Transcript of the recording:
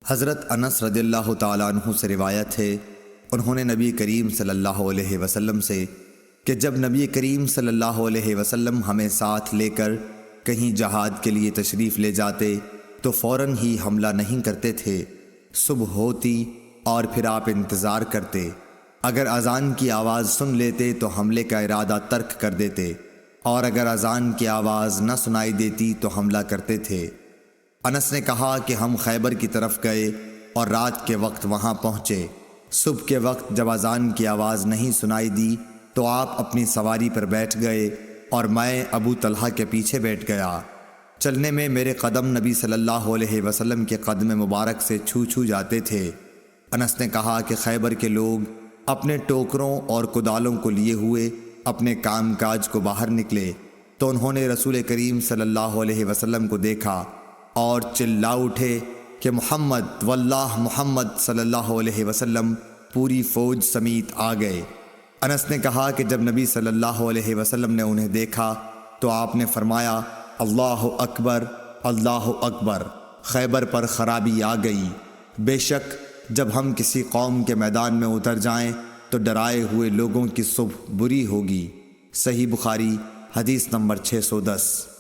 حضرت انس رضی اللہ تعالیٰ عنہ سے روایت ہے، انہوں نے نبی کریم صلی اللہ علیہ وسلم سے کہ جب نبی کریم صلی اللہ علیہ وسلم ہمیں ساتھ لے کر کہیں جہاد کے لیے تشریف لے جاتے تو فوراً ہی حملہ نہیں کرتے تھے، صبح ہوتی اور پھر آپ انتظار کرتے، اگر اذان کی آواز سن لیتے تو حملے کا ارادہ ترک کر دیتے، اور اگر اذان کی آواز نہ سنائی دیتی تو حملہ کرتے تھے۔ انس نے کہا کہ ہم خیبر کی طرف گئے اور رات کے وقت وہاں پہنچے۔ صبح کے وقت جب اذان کی آواز نہیں سنائی دی تو آپ اپنی سواری پر بیٹھ گئے اور میں ابو طلحہ کے پیچھے بیٹھ گیا۔ چلنے میں میرے قدم نبی صلی اللہ علیہ وسلم کے قدم مبارک سے چھو چھو جاتے تھے۔ انس نے کہا کہ خیبر کے لوگ اپنے ٹوکروں اور کدالوں کو لیے ہوئے اپنے کام کاج کو باہر نکلے تو انہوں نے رسول کریم صلی اللہ علیہ وسلم کو دیکھا اور چلا اٹھے کہ محمد واللہ محمد صلی اللہ علیہ وسلم پوری فوج سمیت آ گئے۔ انس نے کہا کہ جب نبی صلی اللہ علیہ وسلم نے انہیں دیکھا تو آپ نے فرمایا، اللہ اکبر اللہ اکبر، خیبر پر خرابی آ گئی۔ بے شک جب ہم کسی قوم کے میدان میں اتر جائیں تو ڈرائے ہوئے لوگوں کی صبح بری ہوگی۔ صحیح بخاری حدیث نمبر 610۔